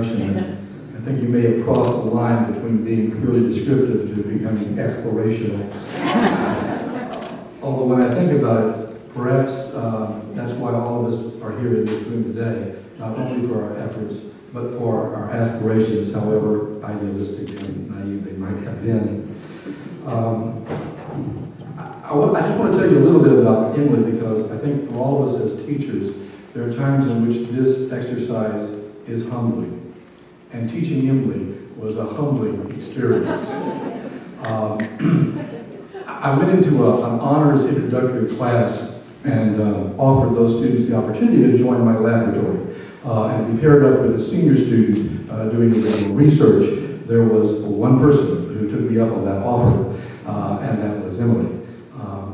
introduction. I think you may have crossed the line between being purely descriptive to becoming explorational. Although when I think about it, perhaps that's why all of us are here in this room today, not only for our efforts, but for our aspirations, however idealistic and naive they might have been. I just want to tell you a little bit about Emily, because I think for all of us as teachers, there are times in which this exercise is humbling. And teaching Emily was a humbling experience. I went into an honors introductory class and offered those students the opportunity to join my laboratory and be paired up with a senior student doing original research. There was one person who took me up on that offer, and that was Emily.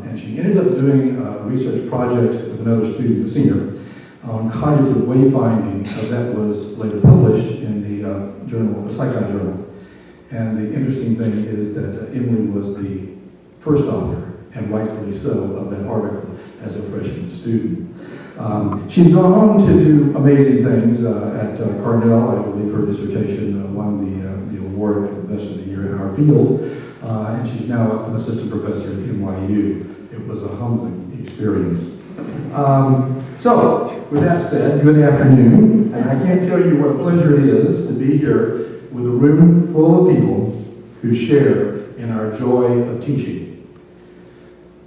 And she ended up doing a research project with another student, a senior, on cognitive wayfinding that was later published in the journal, the Psychi Journal. And the interesting thing is that Emily was the first author, and rightfully so, of that article as a freshman student. She's gone on to do amazing things at Cornell. I believe her dissertation won the award for the best of the year in our field, and she's now an assistant professor at NYU. It was a humbling experience. So, with that said, good afternoon, and I can't tell you what a pleasure it is to be here with a room full of people who share in our joy of teaching.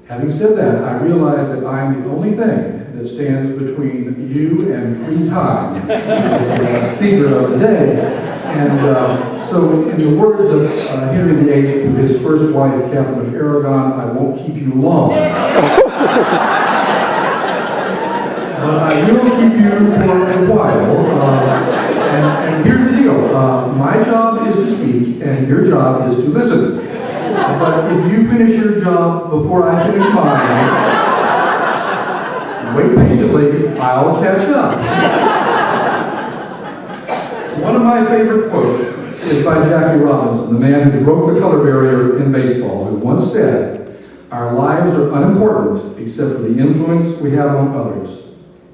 Having said that, I realize that I'm the only thing that stands between you and free time as the speaker of the day. And so, in the words of Henry VIII to his first wife, Catherine of Aragon, I won't keep you long. But I will keep you for a while. And here's the deal. My job is to speak, and your job is to listen. But if you finish your job before I finish mine, wait patiently, I'll catch up. One of my favorite quotes is by Jackie Robinson, the man who broke the color barrier in baseball, who once said, "Our lives are unimportant except for the influence we have on others."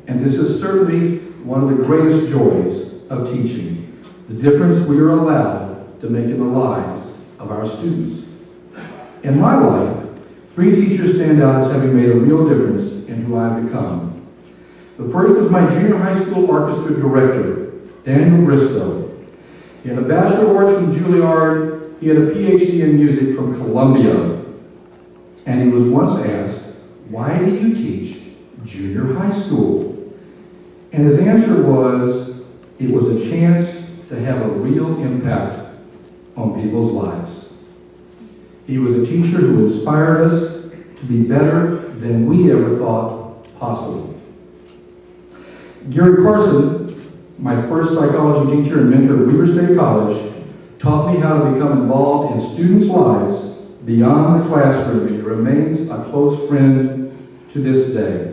And this is certainly one of the greatest joys of teaching, the difference we are allowed to make in the lives of our students. In my life, three teachers stand out as having made a real difference in who I've become. The first was my junior high school orchestra director, Daniel Bristow. He had a Bachelor of Arts from Juilliard. He had a PhD in music from Columbia. And he was once asked, "Why do you teach junior high school?" And his answer was, "It was a chance to have a real impact on people's lives." He was a teacher who inspired us to be better than we ever thought possible. Gary Carson, my first psychology teacher and mentor at Weber State College, taught me how to become involved in students' lives beyond the classroom, and he remains a close friend to this day.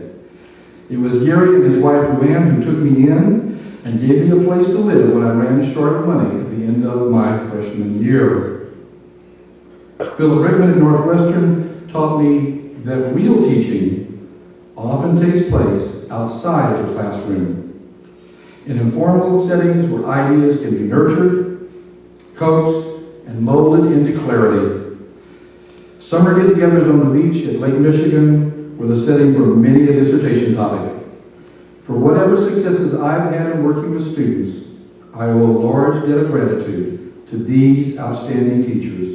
It was Gary and his wife Luann who took me in and gave me a place to live when I ran short of money at the end of my freshman year. Philip Rickman at Northwestern taught me that real teaching often takes place outside of the classroom, in informal settings where ideas can be nurtured, coaxed, and molded into clarity. Summer get-togethers on the beach at Lake Michigan were the setting for many a dissertation topic. For whatever successes I've had in working with students, I owe a large debt of gratitude to these outstanding teachers,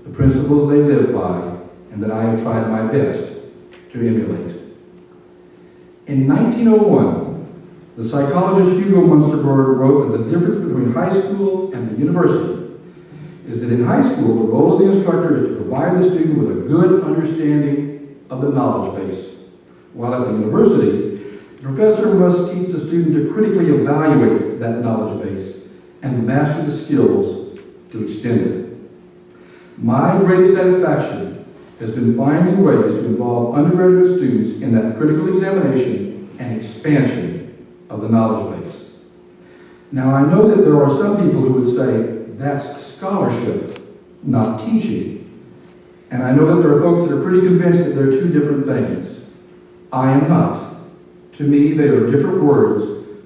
the principles they live by, and that I have tried my best to emulate. In 1901, the psychologist Hugo Munsterberg wrote that the difference between high school and the university is that in high school, the role of the instructor is to provide the student with a good understanding of the knowledge base, while at the university, the professor must teach the student to critically evaluate that knowledge base and master the skills to extend it. My greatest satisfaction has been finding ways to involve undergraduate students in that critical examination and expansion of the knowledge base. Now, I know that there are some people who would say that's scholarship, not teaching. And I know that there are folks that are pretty convinced that they're two different things. I am not. To me, they are different words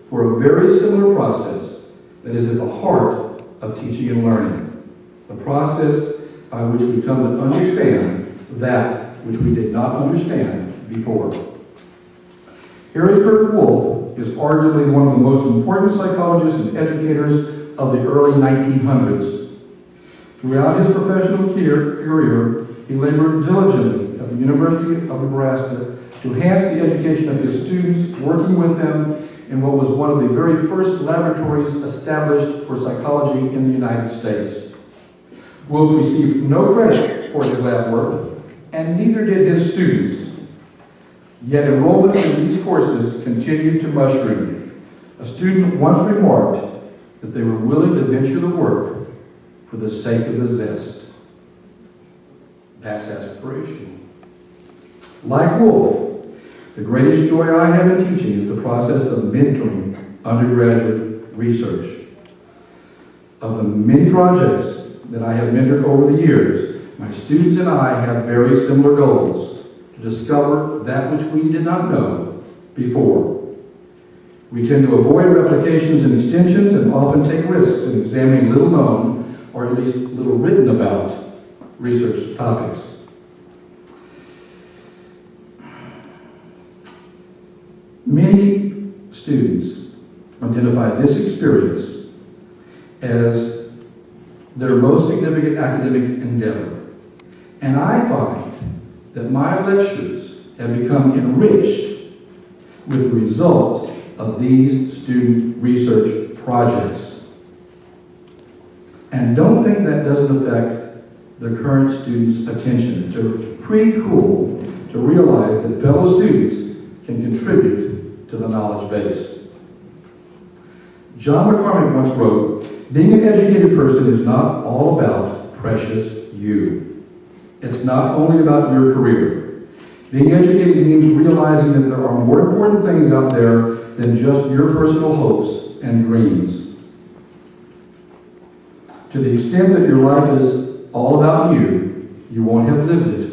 for a very similar process that is at the heart of teaching and learning, the process by which we come to understand that which we did not understand before. Harry Kirk Wolff is arguably one of the most important psychologists and educators of the early 1900s. Throughout his professional career, he labored diligently at the University of Nebraska to enhance the education of his students, working with them in what was one of the very first laboratories established for psychology in the United States. Wolff received no credit for his lab work, and neither did his students. Yet enrollment in these courses continued to mushroom. A student once remarked that they were willing to venture the work for the sake of the zest. That's aspirational. Like Wolff, the greatest joy I have in teaching is the process of mentoring undergraduate research. Of the many projects that I have mentored over the years, my students and I have very similar goals: to discover that which we did not know before. We tend to avoid replications and extensions and often take risks in examining little known, or at least little written about, research topics. Many students identify this experience as their most significant academic endeavor, and I find that my lectures have become enriched with the results of these student research projects. And don't think that doesn't affect the current students' attention. It's pretty cool to realize that fellow students can contribute to the knowledge base. John McCormick once wrote, "Being an educated person is not all about precious you. It's not only about your career. Being educated means realizing that there are more important things out there than just your personal hopes and dreams. To the extent that your life is all about you, you won't have lived it."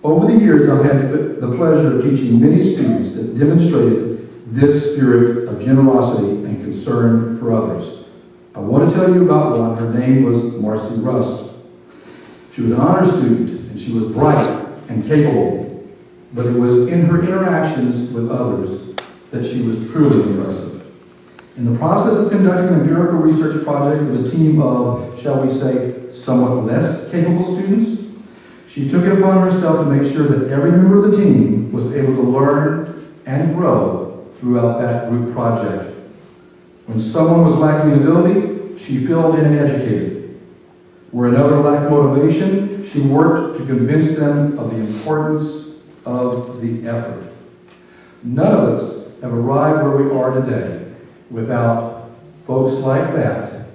Over the years, I've had the pleasure of teaching many students that demonstrated this spirit of generosity and concern for others. I want to tell you about one. Her name was Marcy Rust. She was an honor student, and she was bright and capable, but it was in her interactions with others that she was truly impressive. In the process of conducting an empirical research project with a team of, shall we say, somewhat less capable students, she took it upon herself to make sure that every member of the team was able to learn and grow throughout that group project. When someone was lacking in ability, she filled in and educated. Where another lacked motivation, she worked to convince them of the importance of the effort. None of us have arrived where we are today without folks like that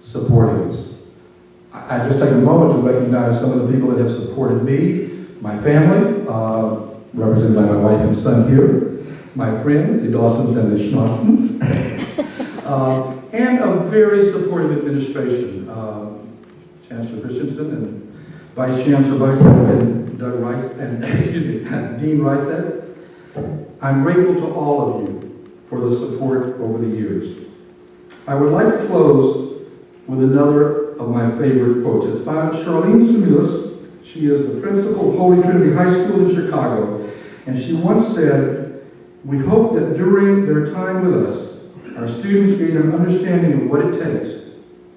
supporting us. I just take a moment to recognize some of the people that have supported me, my family, represented by my wife and son here, my friends, the Dawsons and the Schnotzens, and a very supportive administration. Chancellor Christensen and Vice Chancellor Weissett and Doug Rice, and Dean Ricehead. I'm grateful to all of you for the support over the years. I would like to close with another of my favorite quotes. It's by Charlene Sumulis. She is the principal of Holy Trinity High School in Chicago, and she once said, "We hope that during their time with us, our students gain an understanding of what it takes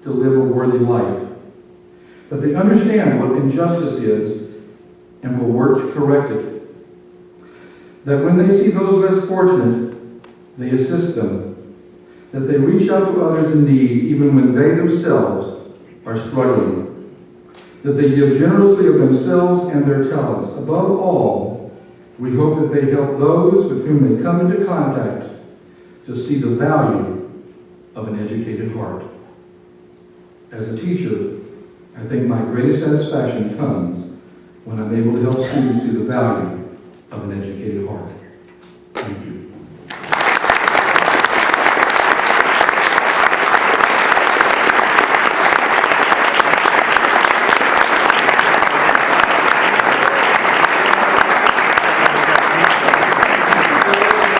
to live a worthy life, that they understand what injustice is and will work to correct it, that when they see those less fortunate, they assist them, that they reach out to others in need even when they themselves are struggling, that they give generously of themselves and their talents. Above all, we hope that they help those with whom they come into contact to see the value of an educated heart." As a teacher, I think my greatest satisfaction comes when I'm able to help students see the value of an educated heart. Thank you.